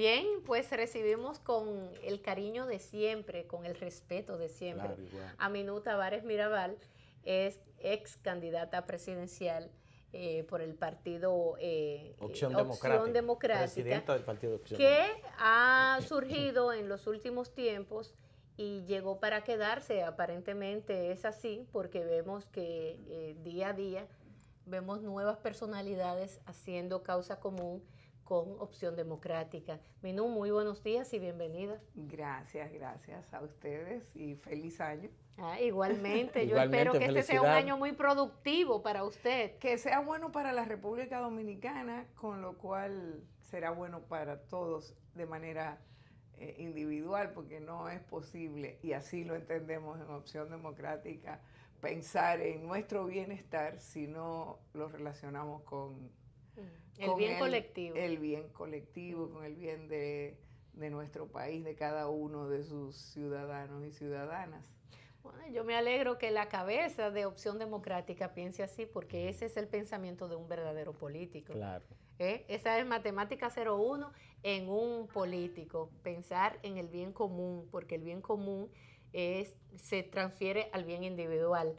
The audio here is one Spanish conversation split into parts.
Bien, pues recibimos con el cariño de siempre, con el respeto de siempre. Claro, igual. A Minú Tavares Mirabal es ex candidata presidencial por el partido Opción Democrática, Presidenta del Partido de Opción que Democrática. ha surgido en los últimos tiempos y llegó para quedarse. Aparentemente es así, porque vemos que día a día vemos nuevas personalidades haciendo causa común con Opción Democrática. Minú, muy buenos días y bienvenida. Gracias a ustedes y feliz año. Igualmente, yo Igualmente, espero que este sea un felicidad. año muy productivo para usted. Que sea bueno para la República Dominicana, con lo cual será bueno para todos de manera individual, porque no es posible, y así lo entendemos en Opción Democrática, pensar en nuestro bienestar si no lo relacionamos con el bien colectivo. El bien colectivo, con el bien de nuestro país, de cada uno de sus ciudadanos y ciudadanas. Bueno, yo me alegro que la cabeza de Opción Democrática piense así, porque ese es el pensamiento de un verdadero político. Claro. Esa es matemática 01 en un político, pensar en el bien común, porque el bien común se transfiere al bien individual.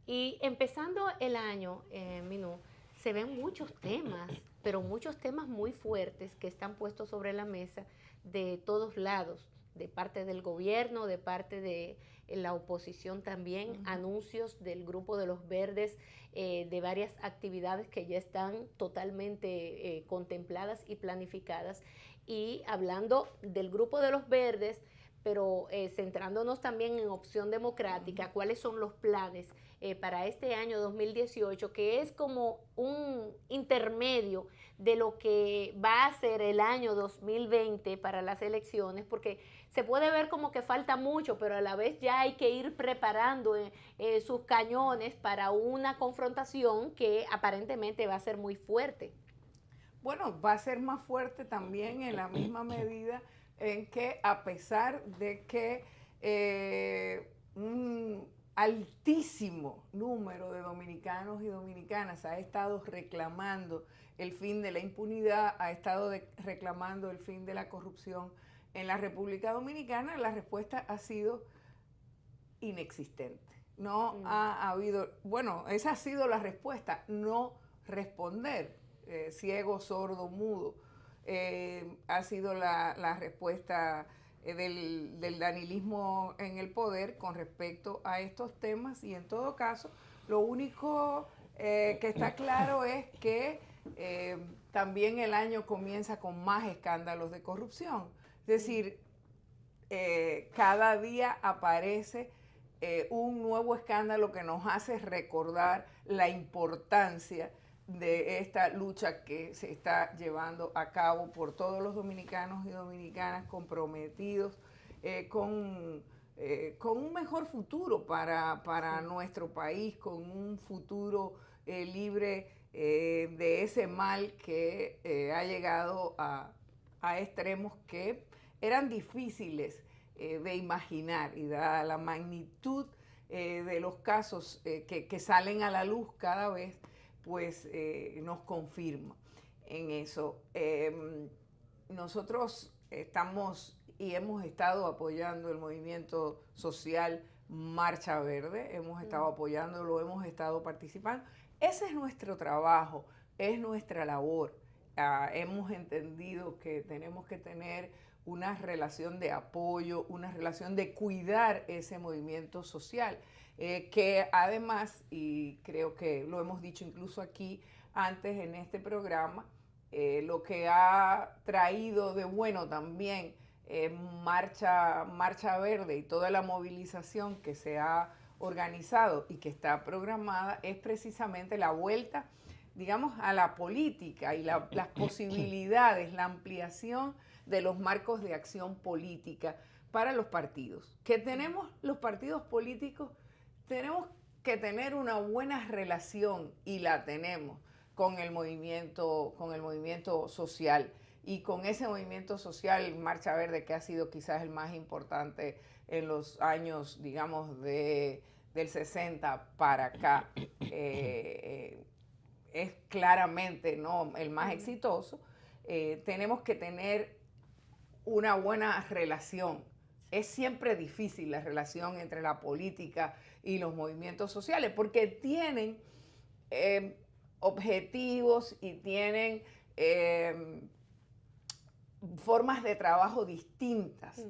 Y empezando el año, Minú, se ven muchos temas, pero muchos temas muy fuertes que están puestos sobre la mesa de todos lados, de parte del gobierno, de parte de la oposición también, anuncios del Grupo de los Verdes, de varias actividades que ya están totalmente contempladas y planificadas. Y hablando del Grupo de los Verdes, pero centrándonos también en Opción Democrática, cuáles son los planes para este año 2018, que es como un intermedio de lo que va a ser el año 2020 para las elecciones, porque se puede ver como que falta mucho, pero a la vez ya hay que ir preparando sus cañones para una confrontación que aparentemente va a ser muy fuerte. Bueno, va a ser más fuerte también en la misma medida en que, a pesar de que un altísimo número de dominicanos y dominicanas ha estado reclamando el fin de la impunidad, ha estado reclamando el fin de la corrupción en la República Dominicana, la respuesta ha sido inexistente. No ha habido, bueno, esa ha sido la respuesta, no responder, ciego, sordo, mudo. Ha sido la respuesta del danilismo en el poder con respecto a estos temas, y en todo caso lo único que está claro es que también el año comienza con más escándalos de corrupción. Es decir, cada día aparece un nuevo escándalo que nos hace recordar la importancia de esta lucha que se está llevando a cabo por todos los dominicanos y dominicanas comprometidos con un mejor futuro para nuestro país, con un futuro libre de ese mal que ha llegado a extremos que eran difíciles de imaginar, y dada la magnitud de los casos que salen a la luz cada vez, pues nos confirma en eso. Nosotros estamos y hemos estado apoyando el movimiento social Marcha Verde, hemos estado apoyándolo, hemos estado participando. Ese es nuestro trabajo, es nuestra labor. Hemos entendido que tenemos que tener una relación de apoyo, una relación de cuidar ese movimiento social, que además, y creo que lo hemos dicho incluso aquí antes en este programa, lo que ha traído de bueno también Marcha Verde y toda la movilización que se ha organizado y que está programada es precisamente la vuelta, digamos, a la política y las posibilidades, la ampliación de los marcos de acción política para los partidos. Que tenemos los partidos políticos, tenemos que tener una buena relación, y la tenemos con el movimiento social, y con ese movimiento social Marcha Verde, que ha sido quizás el más importante en los años, digamos, del 60 para acá. Es claramente, ¿no?, el más exitoso. Tenemos que tener una buena relación. Es siempre difícil la relación entre la política y los movimientos sociales porque tienen objetivos y tienen formas de trabajo distintas.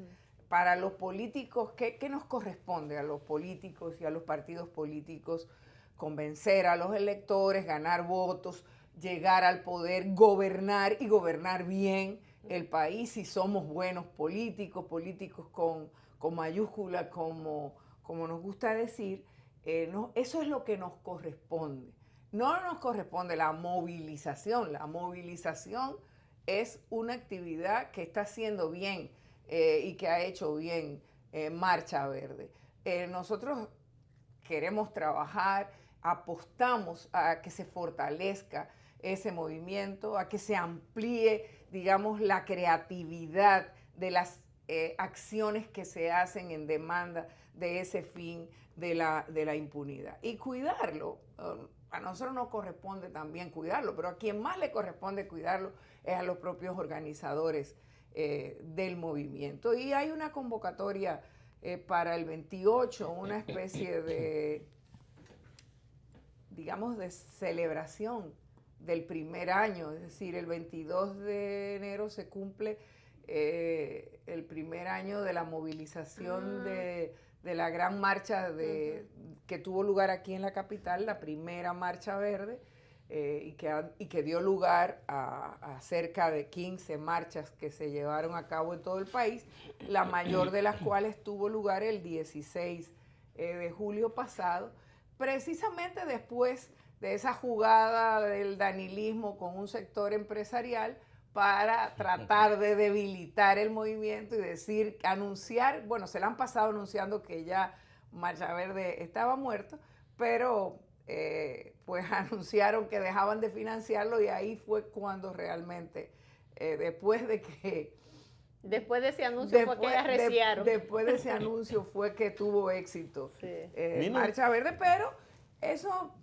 Para los políticos, ¿qué nos corresponde a los políticos y a los partidos políticos? Convencer a los electores, ganar votos, llegar al poder, gobernar y gobernar bien el país si somos buenos políticos, políticos con mayúscula, como nos gusta decir. Eso es lo que nos corresponde. No nos corresponde la movilización. La movilización es una actividad que está haciendo bien y que ha hecho bien Marcha Verde. Nosotros queremos trabajar, apostamos a que se fortalezca ese movimiento, a que se amplíe, digamos, la creatividad de las acciones que se hacen en demanda de ese fin de la impunidad. Y cuidarlo, a nosotros nos corresponde también cuidarlo, pero a quien más le corresponde cuidarlo es a los propios organizadores del movimiento. Y hay una convocatoria para el 28, una especie de, digamos, de celebración del primer año, es decir, el 22 de enero se cumple el primer año de la movilización de la gran marcha que tuvo lugar aquí en la capital, la primera Marcha Verde, y que dio lugar a cerca de 15 marchas que se llevaron a cabo en todo el país, la mayor de las cuales tuvo lugar el 16 de julio pasado, precisamente después de esa jugada del danilismo con un sector empresarial para tratar de debilitar el movimiento y decir, anunciar, bueno, se le han pasado anunciando que ya Marcha Verde estaba muerto, pero pues anunciaron que dejaban de financiarlo y ahí fue cuando realmente, después de ese anuncio fue que arreciaron. Después de ese anuncio fue que tuvo éxito Marcha Verde, pero eso,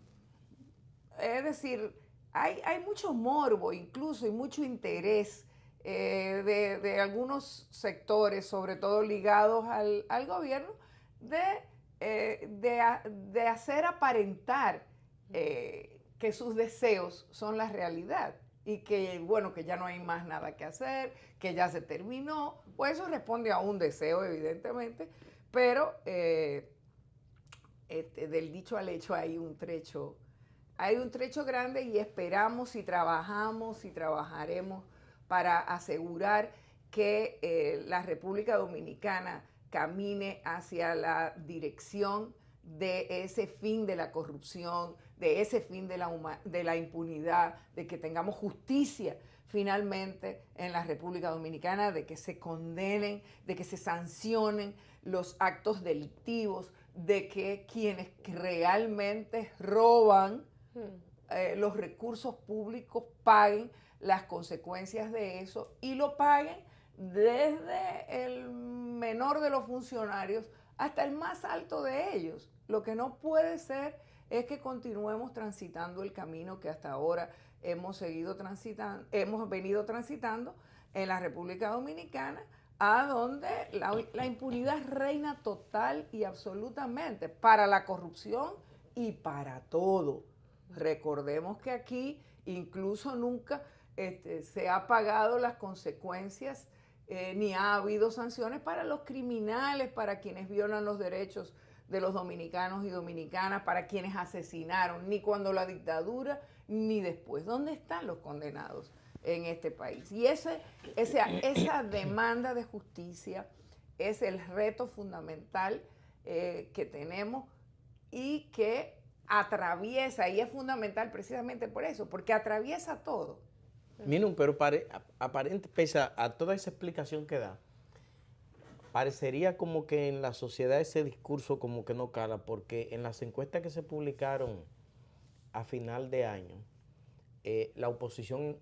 es decir, hay mucho morbo incluso y mucho interés de algunos sectores, sobre todo ligados al gobierno, de hacer aparentar que sus deseos son la realidad y que, bueno, que ya no hay más nada que hacer, que ya se terminó. Pues eso responde a un deseo, evidentemente, pero del dicho al hecho hay un trecho grande y esperamos y trabajamos y trabajaremos para asegurar que la República Dominicana camine hacia la dirección de ese fin de la corrupción, de ese fin de la impunidad, de que tengamos justicia finalmente en la República Dominicana, de que se condenen, de que se sancionen los actos delictivos, de que quienes realmente roban los recursos públicos paguen las consecuencias de eso y lo paguen desde el menor de los funcionarios hasta el más alto de ellos. Lo que no puede ser es que continuemos transitando el camino que hasta ahora hemos venido transitando en la República Dominicana, a donde la impunidad reina total y absolutamente para la corrupción y para todo. Recordemos que aquí incluso nunca se ha pagado las consecuencias ni ha habido sanciones para los criminales, para quienes violan los derechos de los dominicanos y dominicanas, para quienes asesinaron, ni cuando la dictadura, ni después. ¿Dónde están los condenados en este país? Y esa demanda de justicia es el reto fundamental que tenemos y que atraviesa, y es fundamental precisamente por eso, porque atraviesa todo. Minun, pero aparente, pese a toda esa explicación que da, parecería como que en la sociedad ese discurso como que no cala, porque en las encuestas que se publicaron a final de año, la oposición,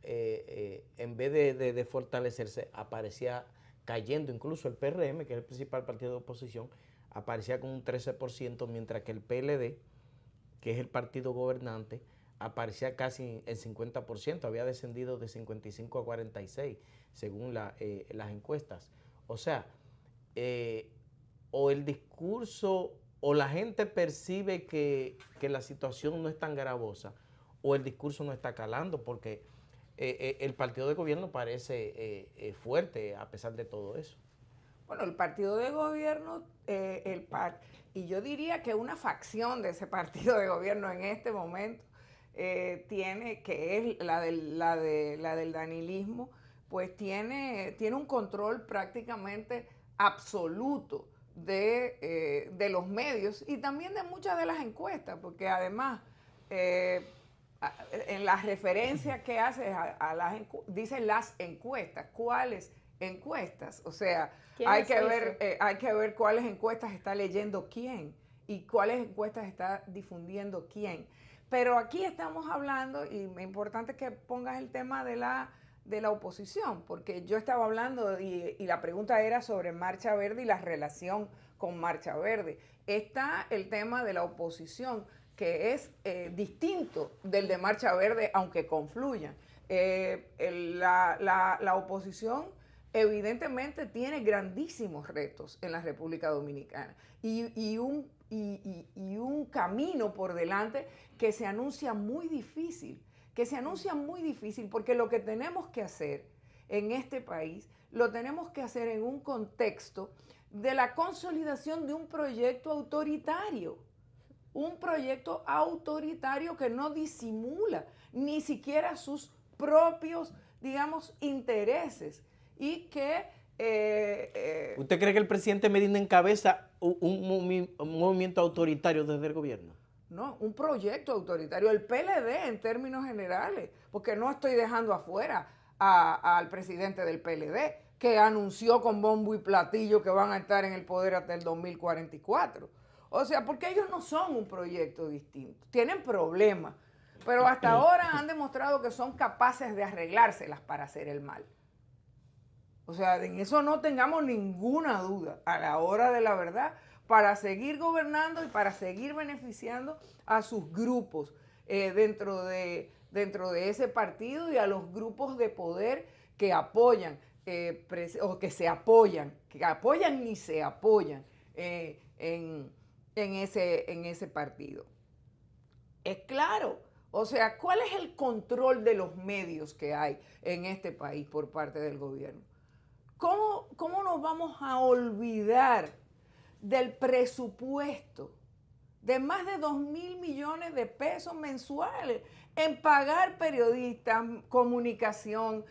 en vez de fortalecerse, aparecía cayendo. Incluso el PRM, que es el principal partido de oposición, aparecía con un 13%, mientras que el PLD, que es el partido gobernante, aparecía casi en 50%, había descendido de 55 a 46, según las encuestas. O sea, o el discurso, o la gente percibe que la situación no es tan gravosa, o el discurso no está calando, porque el partido de gobierno parece fuerte a pesar de todo eso. Bueno, el partido de gobierno, y yo diría que una facción de ese partido de gobierno en este momento tiene, que es la del danilismo, pues tiene un control prácticamente absoluto de los medios y también de muchas de las encuestas, porque además en las referencias que hace dicen las encuestas, ¿cuáles encuestas? O sea, hay que ver cuáles encuestas está leyendo quién y cuáles encuestas está difundiendo quién. Pero aquí estamos hablando, y es importante que pongas el tema de la oposición, porque yo estaba hablando y la pregunta era sobre Marcha Verde y la relación con Marcha Verde. Está el tema de la oposición, que es distinto del de Marcha Verde, aunque confluyan. La oposición evidentemente tiene grandísimos retos en la República Dominicana y un camino por delante que se anuncia muy difícil, porque lo que tenemos que hacer en este país, lo tenemos que hacer en un contexto de la consolidación de un proyecto autoritario que no disimula ni siquiera sus propios, digamos, intereses y que... ¿Usted cree que el presidente Medina encabeza un movimiento autoritario desde el gobierno? No, un proyecto autoritario, el PLD en términos generales, porque no estoy dejando afuera al presidente del PLD, que anunció con bombo y platillo que van a estar en el poder hasta el 2044. O sea, porque ellos no son un proyecto distinto, tienen problemas, pero hasta ahora han demostrado que son capaces de arreglárselas para hacer el mal. O sea, en eso no tengamos ninguna duda a la hora de la verdad, para seguir gobernando y para seguir beneficiando a sus grupos dentro de ese partido y a los grupos de poder que apoyan o que se apoyan, ni se apoyan en ese partido. Es claro, o sea, ¿cuál es el control de los medios que hay en este país por parte del gobierno? ¿Cómo nos vamos a olvidar del presupuesto de más de 2.000 millones de pesos mensuales en pagar periodistas, comunicación,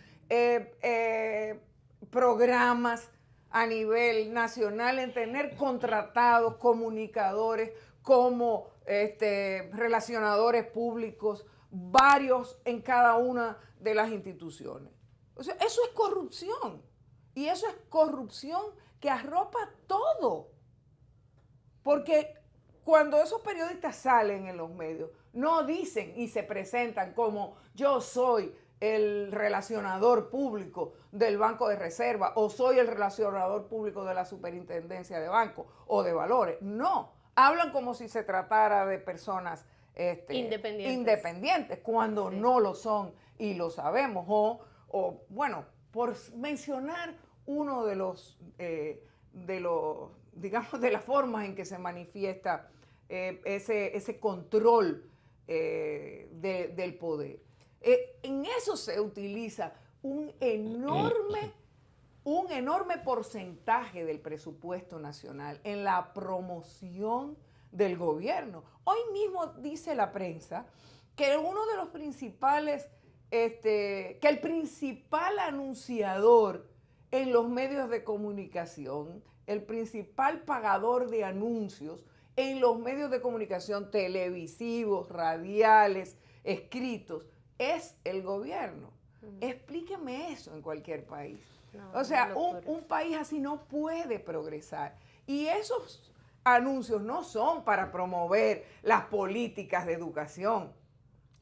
programas a nivel nacional, en tener contratados comunicadores como relacionadores públicos, varios en cada una de las instituciones? O sea, eso es corrupción. Y eso es corrupción que arropa todo. Porque cuando esos periodistas salen en los medios, no dicen y se presentan como yo soy el relacionador público del Banco de Reserva o soy el relacionador público de la Superintendencia de Banco o de Valores. No, hablan como si se tratara de personas independientes cuando sí, no lo son y lo sabemos. O bueno, por mencionar uno de los digamos, de las formas en que se manifiesta ese control del poder. En eso se utiliza un enorme porcentaje del presupuesto nacional en la promoción del gobierno. Hoy mismo dice la prensa que uno de los principales, que el principal anunciador en los medios de comunicación, el principal pagador de anuncios en los medios de comunicación televisivos, radiales, escritos, es el gobierno. Explíqueme eso en cualquier país. No, o sea, un país así no puede progresar. Y esos anuncios no son para promover las políticas de educación.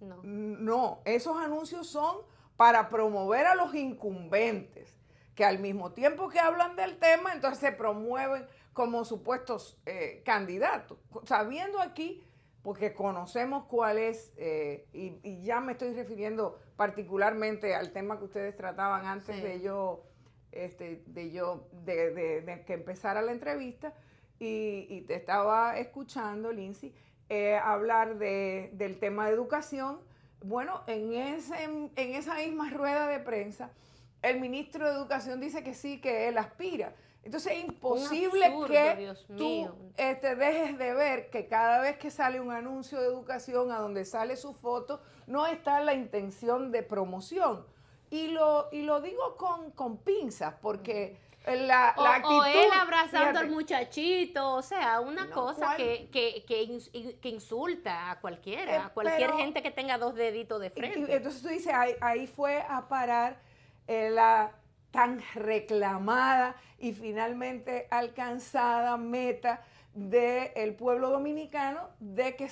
No, esos anuncios son para promover a los incumbentes, que al mismo tiempo que hablan del tema, entonces se promueven como supuestos candidatos, sabiendo aquí porque conocemos cuál es, y ya me estoy refiriendo particularmente al tema que ustedes trataban antes Sí. de que empezara la entrevista, y te estaba escuchando, Lindsay, hablar del tema de educación. Bueno, en esa misma rueda de prensa, el ministro de Educación dice que sí, que él aspira. Entonces es imposible absurdo, que Dios tú mío. dejes de ver que cada vez que sale un anuncio de educación a donde sale su foto, no está la intención de promoción. Y lo digo con pinzas, porque la actitud... O él abrazando fíjate, al muchachito, o sea, una no, cosa ¿cuál? que insulta a cualquiera, a cualquier Pero gente que tenga dos deditos de y frente. entonces tú dices, ahí fue a parar la tan reclamada y finalmente alcanzada meta del pueblo dominicano de que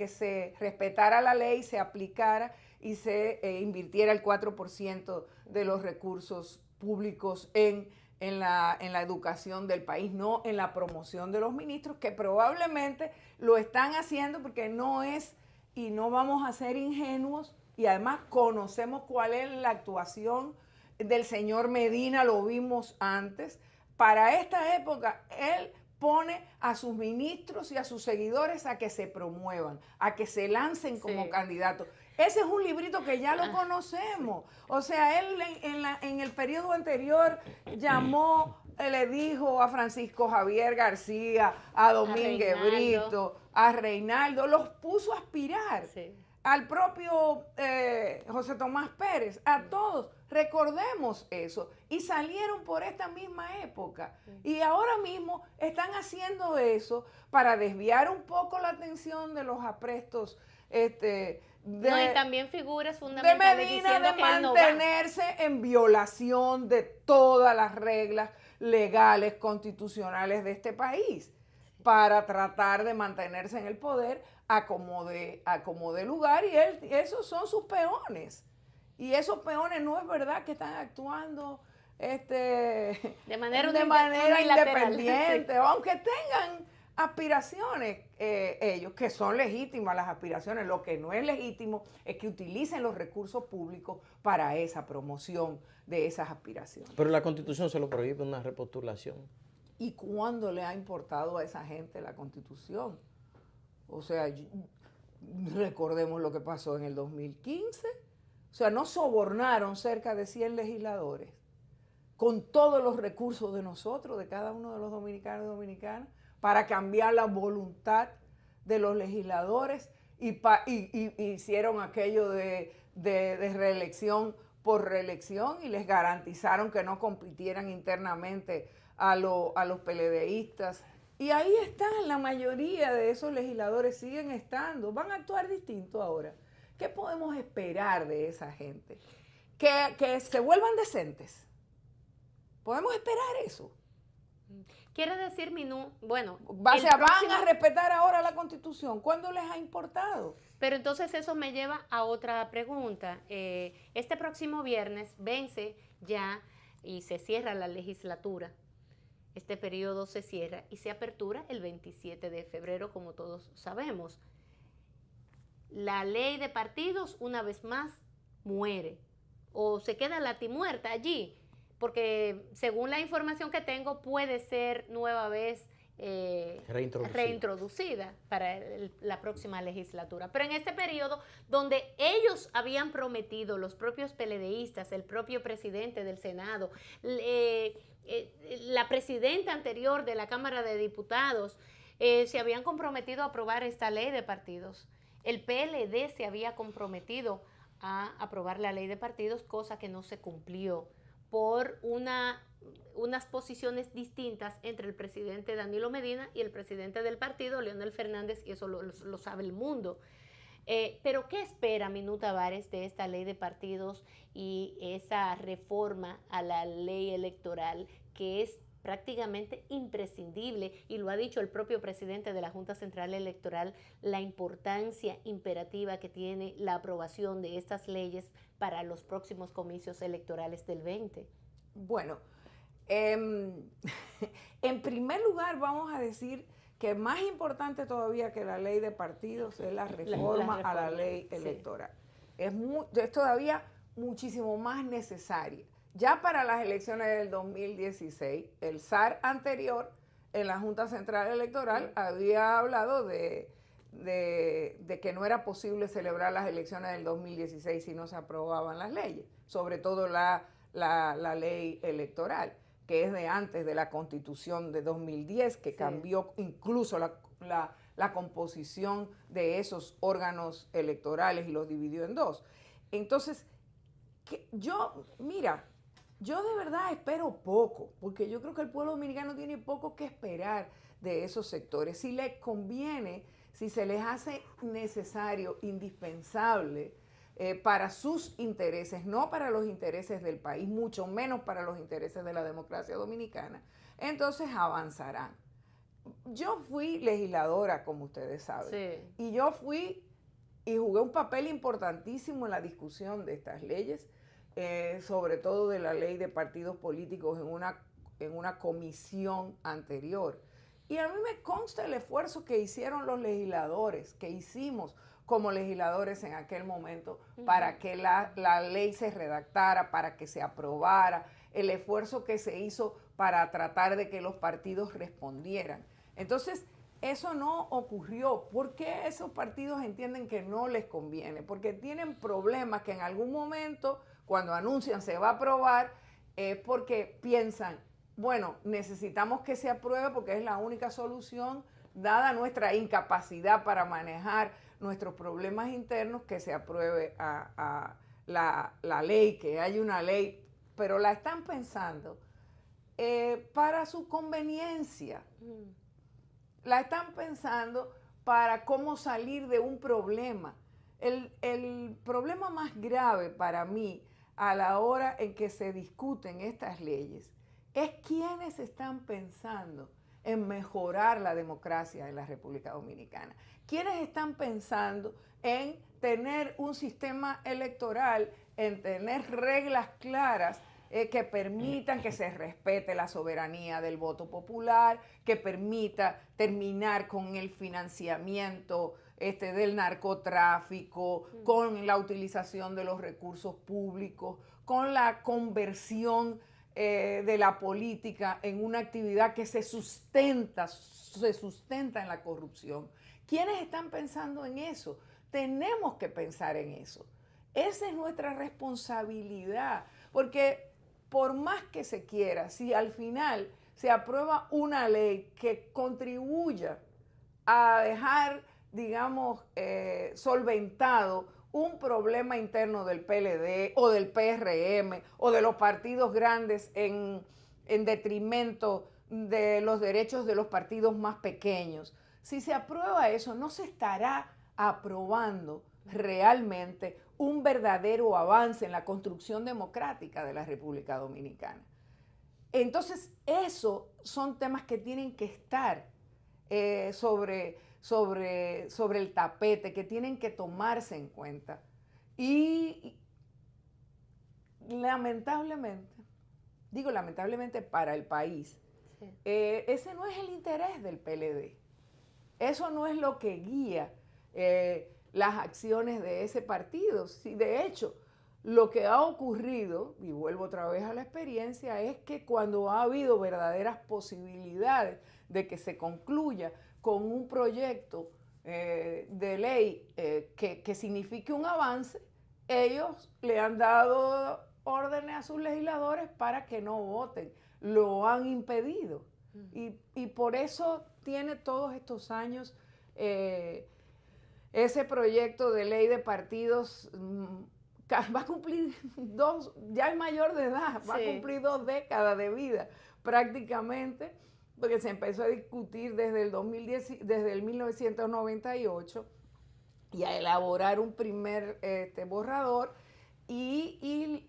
se respetara la ley, se aplicara y se invirtiera el 4% de los recursos públicos en la educación del país, no en la promoción de los ministros, que probablemente lo están haciendo porque no es, y no vamos a ser ingenuos, y además conocemos cuál es la actuación del señor Medina, lo vimos antes. Para esta época, él pone a sus ministros y a sus seguidores a que se promuevan, a que se lancen como Sí. candidatos. Ese es un librito que ya lo conocemos. O sea, él en el periodo anterior llamó, le dijo a Francisco Javier García, a Domínguez Reinaldo. Brito, a Reinaldo, los puso a aspirar. Sí. Al propio José Tomás Pérez, a todos, recordemos eso, y salieron por esta misma época, y ahora mismo están haciendo eso para desviar un poco la atención de los aprestos No, y también figuras de fundamentales Medina, diciendo de que él no va. mantenerse en violación de todas las reglas legales, constitucionales de este país, para tratar de mantenerse en el poder a como de lugar, y esos son sus peones. Y esos peones no es verdad que están actuando De manera unilateral. independiente, sí. Aunque tengan aspiraciones, ellos, que son legítimas las aspiraciones. Lo que no es legítimo es que utilicen los recursos públicos para esa promoción de esas aspiraciones. Pero la Constitución se lo prohíbe una repostulación. ¿Y cuándo le ha importado a esa gente la Constitución? O sea, recordemos lo que pasó en el 2015. O sea, no sobornaron cerca de 100 legisladores con todos los recursos de nosotros, de cada uno de los dominicanos y dominicanas, para cambiar la voluntad de los legisladores, y hicieron aquello de reelección por reelección, y les garantizaron que no compitieran internamente a los PLDistas. Y ahí están, la mayoría de esos legisladores siguen estando, van a actuar distinto ahora. ¿Qué podemos esperar de esa gente? Que se vuelvan decentes. ¿Podemos esperar eso? Quiere decir, bueno, Van a respetar ahora la Constitución. ¿Cuándo les ha importado? Pero entonces eso me lleva a otra pregunta. Este próximo viernes vence ya y se cierra la legislatura. Este periodo se cierra y se apertura el 27 de febrero, como todos sabemos. La ley de partidos, una vez más, muere o se queda latimuerta allí, porque según la información que tengo, puede ser nueva vez reintroducida para la próxima legislatura. Pero en este periodo donde ellos habían prometido, los propios PLDistas, el propio presidente del Senado, la presidenta anterior de la Cámara de Diputados, se habían comprometido a aprobar esta ley de partidos. El PLD se había comprometido a aprobar la ley de partidos, cosa que no se cumplió por unas posiciones distintas entre el presidente Danilo Medina y el presidente del partido, Leonel Fernández, y eso lo sabe el mundo. Pero ¿qué espera Minú Tavares de esta ley de partidos y esa reforma a la ley electoral que es prácticamente imprescindible, y lo ha dicho el propio presidente de la Junta Central Electoral, la importancia imperativa que tiene la aprobación de estas leyes para los próximos comicios electorales del 20? Bueno, en primer lugar vamos a decir que más importante todavía que la ley de partidos es la reforma a la ley electoral. Sí. Es todavía muchísimo más necesaria. Ya para las elecciones del 2016, el SAR anterior en la Junta Central Electoral había hablado de que no era posible celebrar las elecciones del 2016 si no se aprobaban las leyes, sobre todo la ley electoral, que es de antes de la Constitución de 2010, que cambió incluso la composición de esos órganos electorales y los dividió en dos. Entonces, yo de verdad espero poco, porque yo creo que el pueblo dominicano tiene poco que esperar de esos sectores. Si les conviene, si se les hace necesario, indispensable, para sus intereses, no para los intereses del país, mucho menos para los intereses de la democracia dominicana, entonces avanzarán. Yo fui legisladora, como ustedes saben, y yo fui y jugué un papel importantísimo en la discusión de estas leyes, sobre todo de la ley de partidos políticos en una comisión anterior. Y a mí me consta el esfuerzo que hicieron los legisladores, que hicimos como legisladores en aquel momento, para que la ley se redactara, para que se aprobara, el esfuerzo que se hizo para tratar de que los partidos respondieran. Entonces, eso no ocurrió. ¿Por qué esos partidos entienden que no les conviene? Porque tienen problemas que en algún momento, cuando anuncian se va a aprobar, porque piensan, bueno, necesitamos que se apruebe porque es la única solución, dada nuestra incapacidad para manejar nuestros problemas internos, que se apruebe la ley, que haya una ley, pero la están pensando para su conveniencia. La están pensando para cómo salir de un problema. El problema más grave para mí a la hora en que se discuten estas leyes es quiénes están pensando en mejorar la democracia en la República Dominicana. ¿Quiénes están pensando en tener un sistema electoral, en tener reglas claras que permitan que se respete la soberanía del voto popular, que permita terminar con el financiamiento del narcotráfico, con la utilización de los recursos públicos, con la conversión de la política en una actividad que se sustenta en la corrupción? ¿Quiénes están pensando en eso? Tenemos que pensar en eso. Esa es nuestra responsabilidad, porque por más que se quiera, si al final se aprueba una ley que contribuya a dejar, digamos, solventado un problema interno del PLD o del PRM o de los partidos grandes en detrimento de los derechos de los partidos más pequeños, si se aprueba eso, no se estará aprobando realmente un verdadero avance en la construcción democrática de la República Dominicana. Entonces, esos son temas que tienen que estar sobre el tapete, que tienen que tomarse en cuenta. Y lamentablemente, digo lamentablemente para el país, ese no es el interés del PLD. Eso no es lo que guía las acciones de ese partido. Sí, de hecho, lo que ha ocurrido, y vuelvo otra vez a la experiencia, es que cuando ha habido verdaderas posibilidades de que se concluya con un proyecto de ley que signifique un avance, ellos le han dado órdenes a sus legisladores para que no voten. Lo han impedido. Y por eso tiene todos estos años ese proyecto de ley de partidos. Va a cumplir ya es mayor de edad, va a cumplir 2 décadas de vida prácticamente, porque se empezó a discutir desde el 1998 y a elaborar un primer borrador y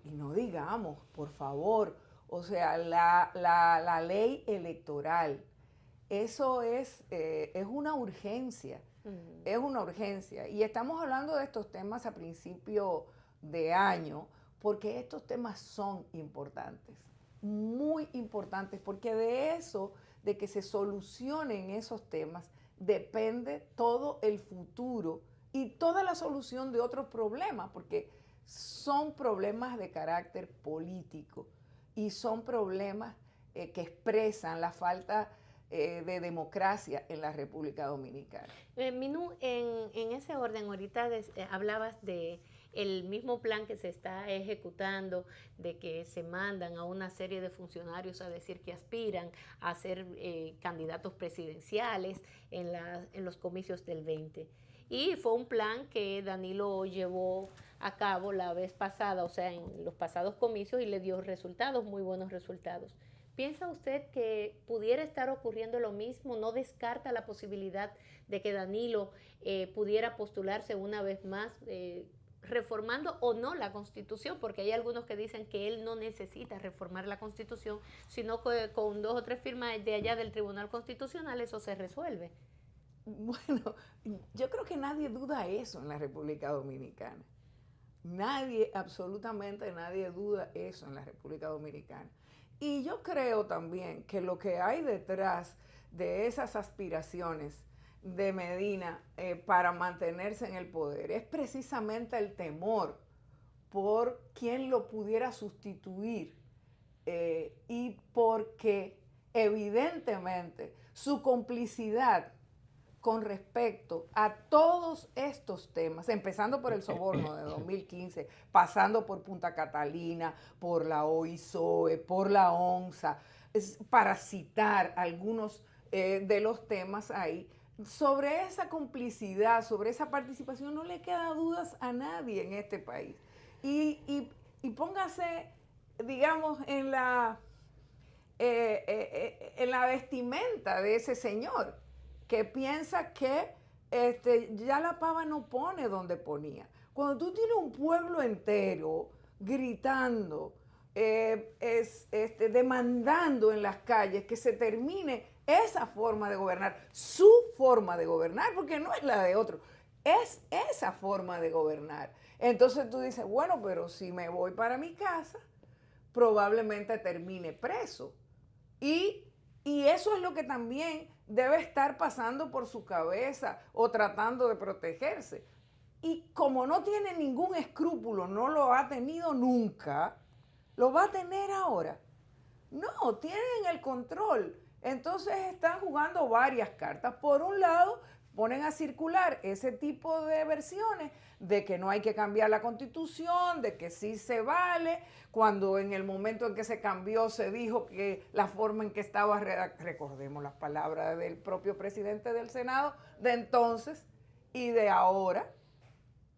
no digamos, por favor, o sea, la ley electoral, eso es una urgencia. Es una urgencia. Y estamos hablando de estos temas a principio de año porque estos temas son importantes, muy importantes, porque de eso de que se solucionen esos temas, depende todo el futuro y toda la solución de otros problemas, porque son problemas de carácter político y son problemas que expresan la falta de democracia en la República Dominicana. Minú, en ese orden, ahorita hablabas de el mismo plan que se está ejecutando, de que se mandan a una serie de funcionarios a decir que aspiran a ser candidatos presidenciales en los comicios del 20. Y fue un plan que Danilo llevó a cabo la vez pasada, o sea, en los pasados comicios, y le dio resultados, muy buenos resultados. ¿Piensa usted que pudiera estar ocurriendo lo mismo? ¿No descarta la posibilidad de que Danilo pudiera postularse una vez más, reformando o no la Constitución? Porque hay algunos que dicen que él no necesita reformar la Constitución, sino que con 2 o 3 firmas de allá del Tribunal Constitucional eso se resuelve. Bueno, yo creo que nadie duda eso en la República Dominicana. Nadie, absolutamente nadie duda eso en la República Dominicana. Y yo creo también que lo que hay detrás de esas aspiraciones de Medina para mantenerse en el poder es precisamente el temor por quién lo pudiera sustituir y porque evidentemente su complicidad con respecto a todos estos temas, empezando por el soborno de 2015, pasando por Punta Catalina, por la OISOE, por la ONSA, para citar algunos de los temas ahí, sobre esa complicidad, sobre esa participación, no le queda dudas a nadie en este país. Y póngase, digamos, en la vestimenta de ese señor, que piensa que ya la pava no pone donde ponía. Cuando tú tienes un pueblo entero gritando, demandando en las calles que se termine esa forma de gobernar, su forma de gobernar, porque no es la de otro, es esa forma de gobernar. Entonces tú dices, bueno, pero si me voy para mi casa, probablemente termine preso. Y eso es lo que también debe estar pasando por su cabeza o tratando de protegerse. Y como no tiene ningún escrúpulo, no lo ha tenido nunca, ¿lo va a tener ahora? No, tienen el control. Entonces están jugando varias cartas. Por un lado, ponen a circular ese tipo de versiones de que no hay que cambiar la Constitución, de que sí se vale, cuando en el momento en que se cambió se dijo que la forma en que estaba recordemos las palabras del propio presidente del Senado de entonces y de ahora,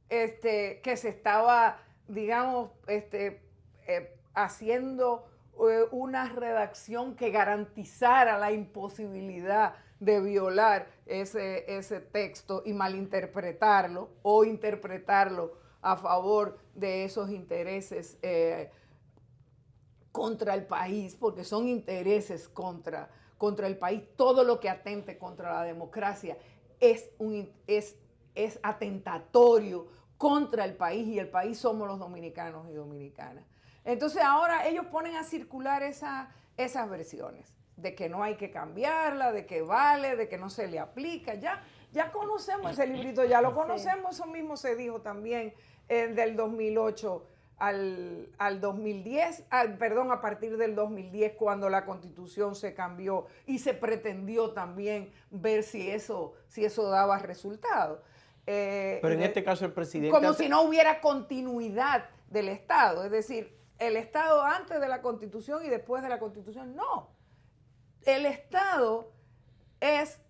que se estaba, digamos, haciendo una redacción que garantizara la imposibilidad de violar ese texto y malinterpretarlo o interpretarlo a favor de esos intereses contra el país, porque son intereses contra el país. Todo lo que atente contra la democracia es atentatorio contra el país, y el país somos los dominicanos y dominicanas. Entonces ahora ellos ponen a circular esas versiones de que no hay que cambiarla, de que vale, de que no se le aplica. Ya conocemos ese librito, ya lo conocemos, eso mismo se dijo también del 2008 al 2010, a partir del 2010, cuando la Constitución se cambió y se pretendió también ver si eso daba resultado. Pero en este caso el presidente... Como si no hubiera continuidad del Estado, es decir, el Estado antes de la Constitución y después de la Constitución, no. El Estado es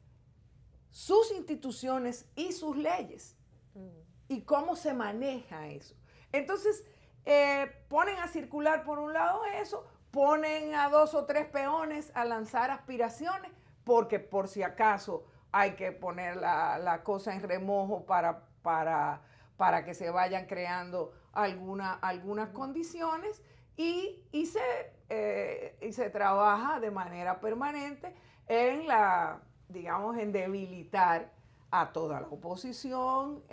sus instituciones y sus leyes. Y cómo se maneja eso. Entonces, ponen a circular por un lado eso, ponen a 2 o 3 peones a lanzar aspiraciones, porque por si acaso hay que poner la cosa en remojo para que se vayan creando algunas condiciones y se trabaja de manera permanente en debilitar a toda la oposición.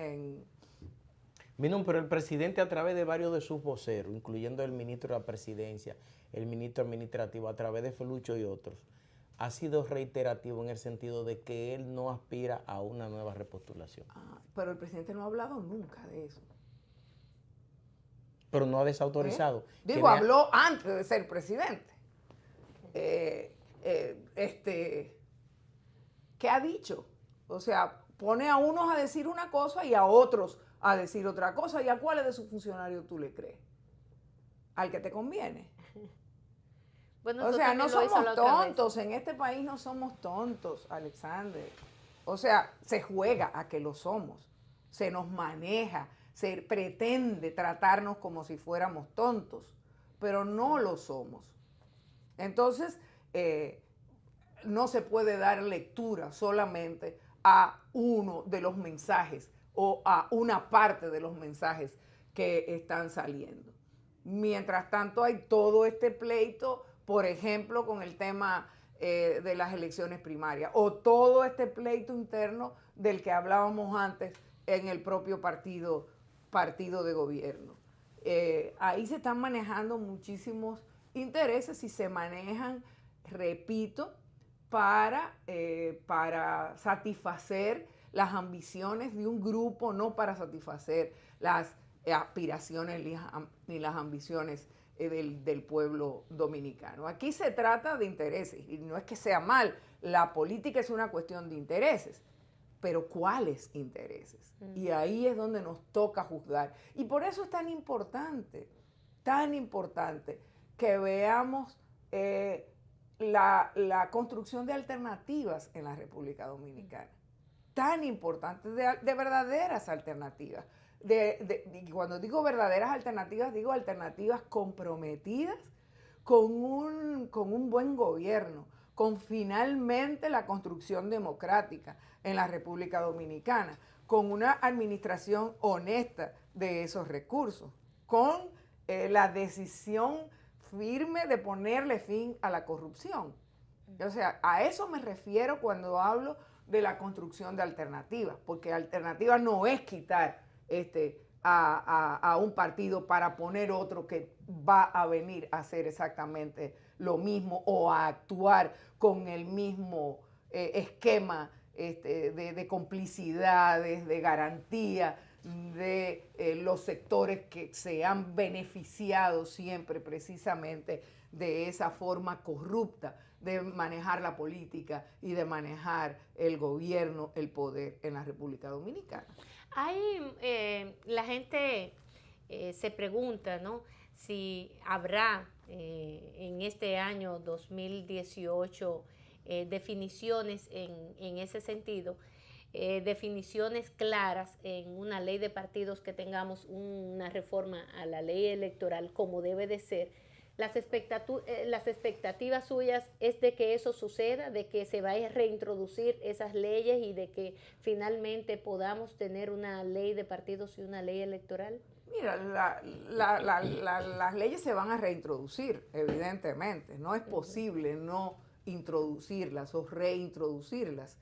Pero el presidente, a través de varios de sus voceros, incluyendo el ministro de la Presidencia, el ministro administrativo, a través de Felucho y otros, ha sido reiterativo en el sentido de que él no aspira a una nueva repostulación. Pero el presidente no ha hablado nunca de eso. Pero no ha desautorizado. Digo, habló antes de ser presidente. ¿Qué ha dicho? O sea, pone a unos a decir una cosa y a otros a decir otra cosa. ¿Y a cuáles de sus funcionarios tú le crees? Al que te conviene. Bueno, o sea, no somos tontos. En este país no somos tontos, Alexander. O sea, se juega a que lo somos. Se nos maneja. Se pretende tratarnos como si fuéramos tontos. Pero no lo somos. Entonces, no se puede dar lectura solamente a uno de los mensajes o a una parte de los mensajes que están saliendo. Mientras tanto, hay todo este pleito, por ejemplo, con el tema de las elecciones primarias, o todo este pleito interno del que hablábamos antes en el propio partido de gobierno. Ahí se están manejando muchísimos intereses y se manejan, repito, para satisfacer las ambiciones de un grupo, no para satisfacer las aspiraciones ni las ambiciones del pueblo dominicano. Aquí se trata de intereses, y no es que sea mal, la política es una cuestión de intereses, pero ¿cuáles intereses? Y ahí es donde nos toca juzgar. Y por eso es tan importante que veamos la construcción de alternativas en la República Dominicana. Tan importante, de verdaderas alternativas. Y cuando digo verdaderas alternativas, digo alternativas comprometidas con un buen gobierno, con finalmente la construcción democrática en la República Dominicana, con una administración honesta de esos recursos, con la decisión firme de ponerle fin a la corrupción. O sea, a eso me refiero cuando hablo de la construcción de alternativas, porque alternativa no es quitar a un partido para poner otro que va a venir a hacer exactamente lo mismo o a actuar con el mismo esquema de complicidades, de garantía de los sectores que se han beneficiado siempre precisamente de esa forma corrupta de manejar la política y de manejar el gobierno, el poder en la República Dominicana. La gente se pregunta, ¿no?, si habrá en este año 2018 definiciones en ese sentido, definiciones claras en una ley de partidos, que tengamos una reforma a la ley electoral como debe de ser. Las expectativas suyas es de que eso suceda, de que se vaya a reintroducir esas leyes y de que finalmente podamos tener una ley de partidos y una ley electoral. Mira, las leyes se van a reintroducir, evidentemente. No es posible no introducirlas o reintroducirlas.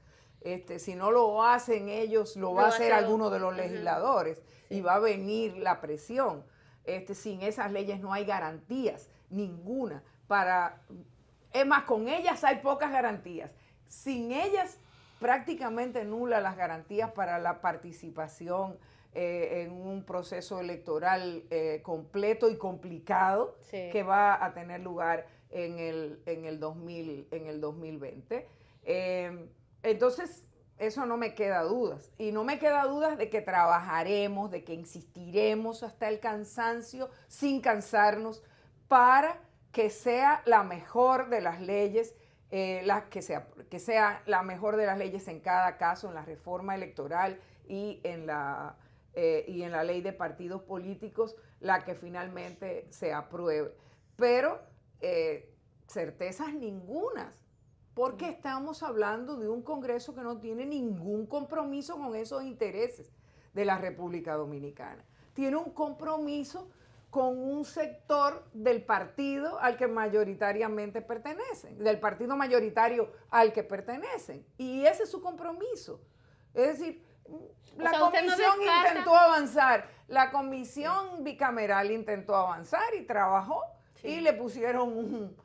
Si no lo hacen ellos, lo va a hacer alguno de los legisladores, sí, y va a venir la presión. Sin esas leyes no hay garantías ninguna es más, con ellas hay pocas garantías. Sin ellas, prácticamente nulas las garantías para la participación en un proceso electoral completo y complicado, sí, que va a tener lugar en el 2020. Entonces, eso no me queda dudas. Y no me queda dudas de que trabajaremos, de que insistiremos hasta el cansancio, sin cansarnos, para que sea la mejor de las leyes, que sea la mejor de las leyes en cada caso, en la reforma electoral y en la ley de partidos políticos, la que finalmente se apruebe. Pero certezas ningunas, porque estamos hablando de un Congreso que no tiene ningún compromiso con esos intereses de la República Dominicana. Tiene un compromiso con un sector del partido al que mayoritariamente pertenecen, del partido mayoritario al que pertenecen. Y ese es su compromiso. Es decir, la comisión intentó avanzar, la comisión bicameral intentó avanzar y trabajó, sí, y le pusieron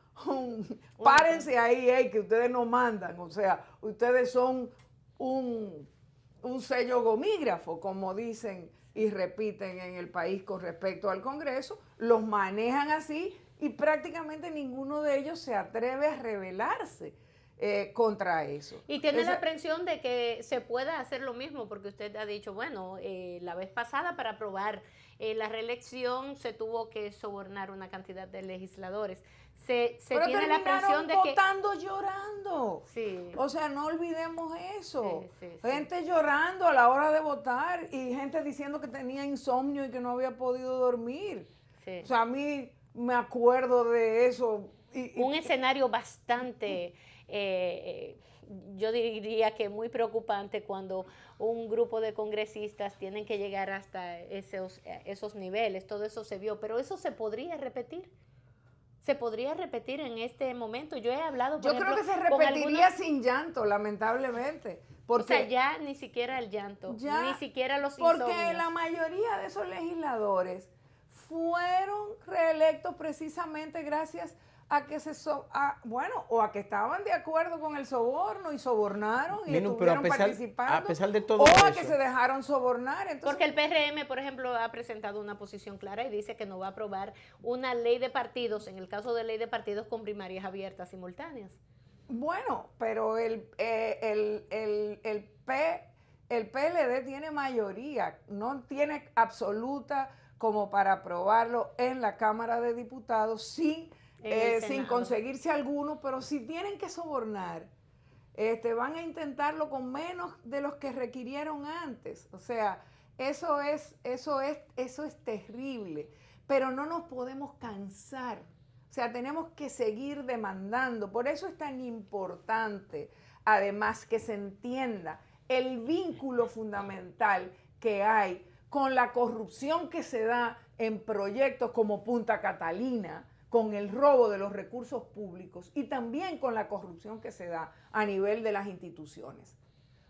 párense ahí, que ustedes no mandan, o sea, ustedes son un sello gomígrafo, como dicen y repiten en el país con respecto al Congreso, los manejan así y prácticamente ninguno de ellos se atreve a rebelarse contra eso. Y tiene la aprensión de que se pueda hacer lo mismo, porque usted ha dicho, bueno, la vez pasada para aprobar la reelección se tuvo que sobornar una cantidad de legisladores. Se tiene la presión de que votando llorando. Sí. O sea, no olvidemos eso. Sí. Gente llorando a la hora de votar y gente diciendo que tenía insomnio y que no había podido dormir. Sí. O sea, a mí me acuerdo de eso. Un escenario bastante, yo diría que muy preocupante cuando un grupo de congresistas tienen que llegar hasta esos niveles. Todo eso se vio, pero eso se podría repetir. Se podría repetir en este momento. Yo he hablado, por ejemplo, creo que se repetiría sin llanto, lamentablemente. Porque, o sea, ya ni siquiera el llanto, ni siquiera los insomnios. Porque la mayoría de esos legisladores fueron reelectos precisamente gracias a que o a que estaban de acuerdo con el soborno y sobornaron y estuvieron participando, a pesar de todo o eso, a que se dejaron sobornar. Entonces, porque el PRM, por ejemplo, ha presentado una posición clara y dice que no va a aprobar una ley de partidos, en el caso de ley de partidos con primarias abiertas simultáneas. Bueno, pero el PLD tiene mayoría, no tiene absoluta como para aprobarlo en la Cámara de Diputados sin conseguirse alguno, pero si tienen que sobornar, van a intentarlo con menos de los que requirieron antes. O sea, eso es terrible, pero no nos podemos cansar. O sea, tenemos que seguir demandando. Por eso es tan importante, además, que se entienda el vínculo fundamental que hay con la corrupción que se da en proyectos como Punta Catalina, con el robo de los recursos públicos y también con la corrupción que se da a nivel de las instituciones.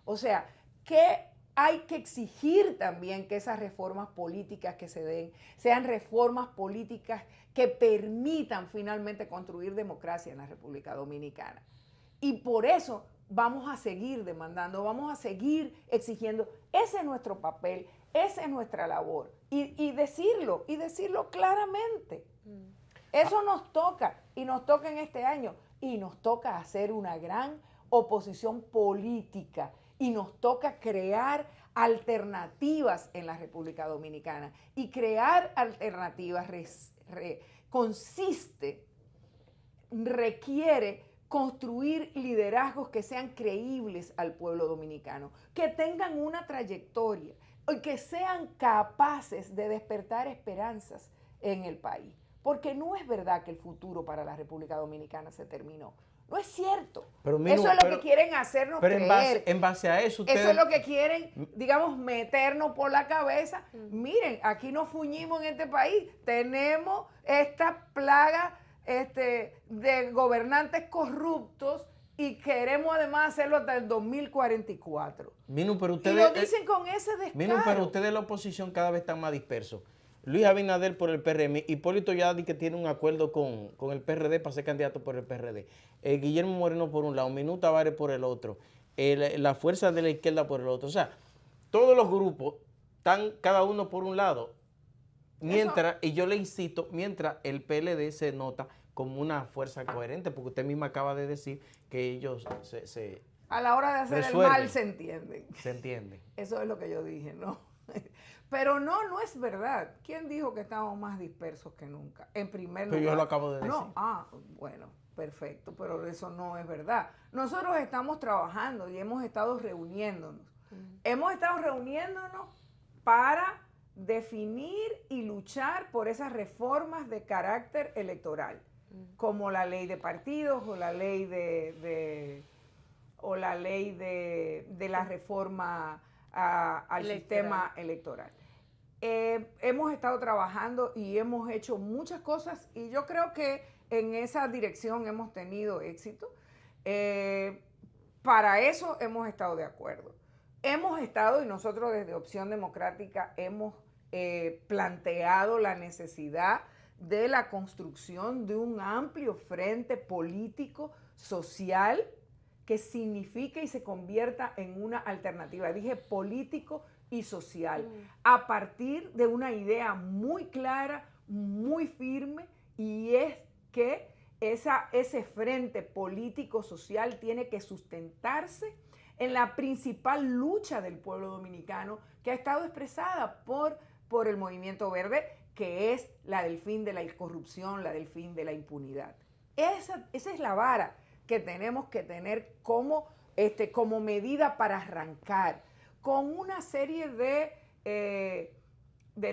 O sea, que hay que exigir también que esas reformas políticas que se den sean reformas políticas que permitan finalmente construir democracia en la República Dominicana. Y por eso vamos a seguir demandando, vamos a seguir exigiendo. Ese es nuestro papel, esa es nuestra labor. Y decirlo claramente. Eso nos toca, y nos toca en este año, y nos toca hacer una gran oposición política, y nos toca crear alternativas en la República Dominicana. Y crear alternativas requiere construir liderazgos que sean creíbles al pueblo dominicano, que tengan una trayectoria y que sean capaces de despertar esperanzas en el país. Porque no es verdad que el futuro para la República Dominicana se terminó. No es cierto. Eso es lo que quieren hacernos creer. En base a eso, ustedes... Eso es lo que quieren, digamos, meternos por la cabeza. Miren, aquí nos fuñimos en este país. Tenemos esta plaga de gobernantes corruptos y queremos además hacerlo hasta el 2044. Pero ustedes, y lo dicen con ese descaro. Pero ustedes de la oposición cada vez están más dispersos. Luis Abinader por el PRM, Hipólito Yadi que tiene un acuerdo con el PRD para ser candidato por el PRD, Guillermo Moreno por un lado, Minú Tavares por el otro, la fuerza de la izquierda por el otro. O sea, todos los grupos están cada uno por un lado. Mientras, y yo le insisto, mientras el PLD se nota como una fuerza coherente, porque usted misma acaba de decir que ellos se a la hora de hacer resuelven. El mal se entienden. Se entiende. Eso es lo que yo dije, ¿no? Pero no es verdad. ¿Quién dijo que estamos más dispersos que nunca? En primer lugar. Pero yo lo acabo de decir. No, bueno, perfecto, pero eso no es verdad. Nosotros estamos trabajando y hemos estado reuniéndonos. Hemos estado reuniéndonos para definir y luchar por esas reformas de carácter electoral, como la ley de partidos o la ley de la reforma al sistema electoral. Hemos estado trabajando y hemos hecho muchas cosas y yo creo que en esa dirección hemos tenido éxito. Para eso hemos estado de acuerdo. Hemos estado, y nosotros desde Opción Democrática hemos planteado la necesidad de la construcción de un amplio frente político, social, que signifique y se convierta en una alternativa. Dije político y social, a partir de una idea muy clara, muy firme, y es que ese frente político-social tiene que sustentarse en la principal lucha del pueblo dominicano, que ha estado expresada por el Movimiento Verde, que es la del fin de la corrupción, la del fin de la impunidad. Esa es la vara que tenemos que tener como medida para arrancar, con una serie de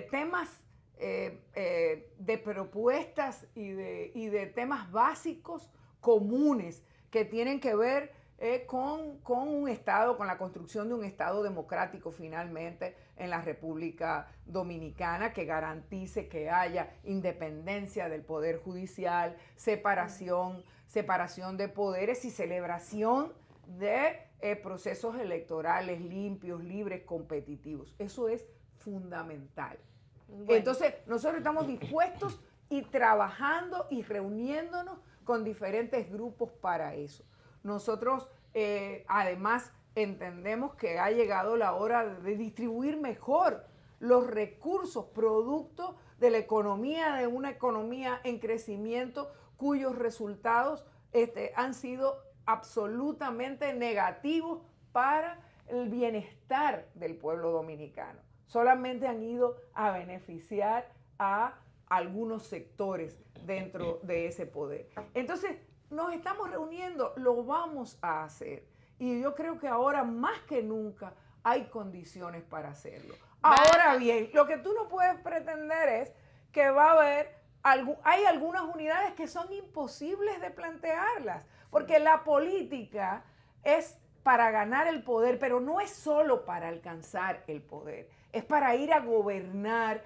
temas, de propuestas y de temas básicos comunes que tienen que ver con un Estado, con la construcción de un Estado democrático finalmente en la República Dominicana, que garantice que haya independencia del Poder Judicial, separación de poderes y celebración de procesos electorales limpios, libres, competitivos. Eso es fundamental. Bueno. Entonces, nosotros estamos dispuestos y trabajando y reuniéndonos con diferentes grupos para eso. Nosotros, además, entendemos que ha llegado la hora de distribuir mejor los recursos producto de la economía, de una economía en crecimiento cuyos resultados han sido absolutamente negativos para el bienestar del pueblo dominicano. Solamente han ido a beneficiar a algunos sectores dentro de ese poder. Entonces, nos estamos reuniendo, lo vamos a hacer. Y yo creo que ahora más que nunca hay condiciones para hacerlo. Ahora bien, lo que tú no puedes pretender es que va a haber, hay algunas unidades que son imposibles de plantearlas, porque la política es para ganar el poder, pero no es solo para alcanzar el poder, es para ir a gobernar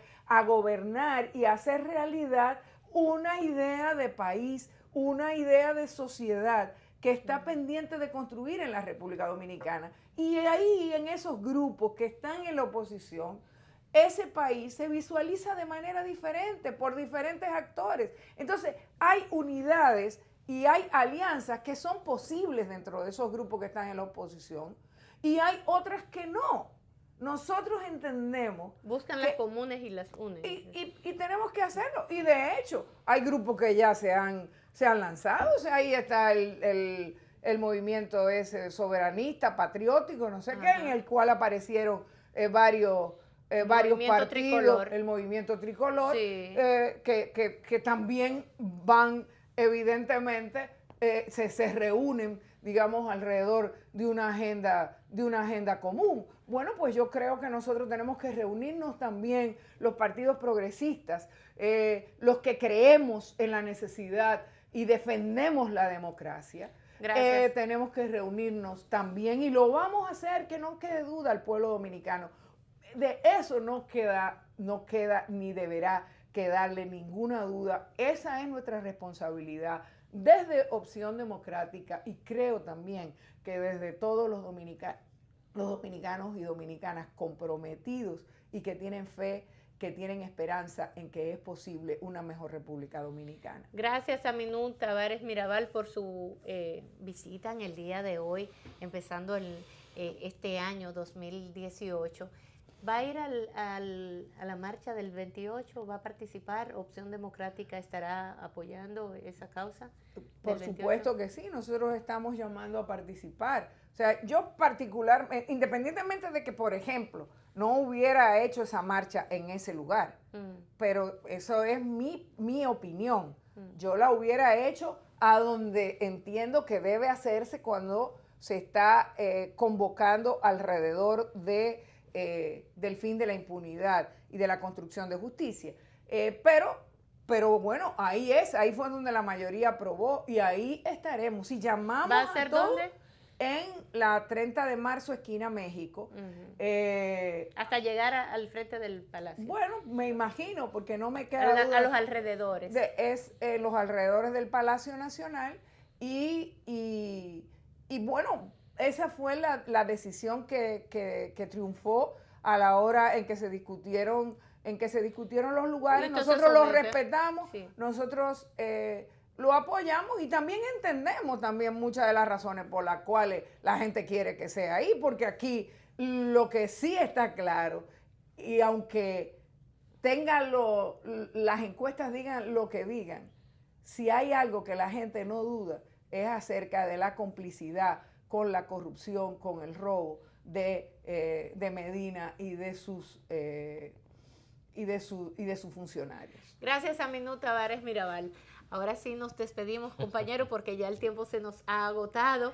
y hacer realidad una idea de país, una idea de sociedad que está pendiente de construir en la República Dominicana. Y ahí, en esos grupos que están en la oposición, ese país se visualiza de manera diferente por diferentes actores. Entonces, hay unidades y hay alianzas que son posibles dentro de esos grupos que están en la oposición y hay otras que no. Nosotros entendemos... Buscan las comunes y las unen. Y tenemos que hacerlo. Y de hecho, hay grupos que ya se han lanzado. O sea, ahí está el movimiento ese soberanista, patriótico, no sé qué, en el cual aparecieron varios partidos, tricolor. El movimiento tricolor, sí. Que también van, evidentemente, se reúnen, digamos, alrededor de una agenda común. Bueno, pues yo creo que nosotros tenemos que reunirnos también, los partidos progresistas, los que creemos en la necesidad y defendemos la democracia. Tenemos que reunirnos también y lo vamos a hacer, que no quede duda al pueblo dominicano. De eso no queda ni deberá quedarle ninguna duda. Esa es nuestra responsabilidad desde Opción Democrática y creo también que desde todos los dominicanos y dominicanas comprometidos y que tienen fe, que tienen esperanza en que es posible una mejor República Dominicana. Gracias a Minú Tavares Mirabal por su visita en el día de hoy, empezando este año 2018. ¿Va a ir a la marcha del 28? ¿Va a participar? ¿Opción Democrática estará apoyando esa causa? Por supuesto que sí, nosotros estamos llamando a participar. O sea, yo particularmente, independientemente de que, por ejemplo, no hubiera hecho esa marcha en ese lugar, pero eso es mi opinión. Yo la hubiera hecho a donde entiendo que debe hacerse cuando se está convocando alrededor del fin de la impunidad y de la construcción de justicia. Pero bueno, ahí fue donde la mayoría aprobó y ahí estaremos. Si llamamos ¿Va a ser dónde? En la 30 de marzo, esquina México. Hasta llegar al frente del Palacio. Bueno, me imagino, porque no me queda duda. A los alrededores. Es los alrededores del Palacio Nacional y bueno, esa fue la decisión que triunfó a la hora en que se discutieron en que se discutieron los lugares, Y que se nosotros los somete. respetamos, Sí. nosotros lo apoyamos y también entendemos también muchas de las razones por las cuales la gente quiere que sea ahí, porque aquí lo que sí está claro, y aunque las encuestas digan lo que digan, si hay algo que la gente no duda, es acerca de la complicidad con la corrupción, con el robo de Medina y de sus funcionarios. Gracias a Minú Tavares Mirabal. Ahora sí nos despedimos, compañero, porque ya el tiempo se nos ha agotado.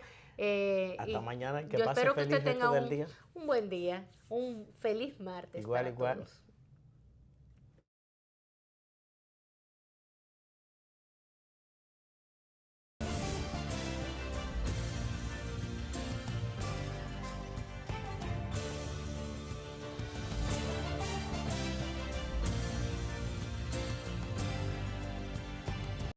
Hasta mañana, que yo pase espero que feliz usted tenga resto del día. un buen día, un feliz martes. Igual, para igual. todos.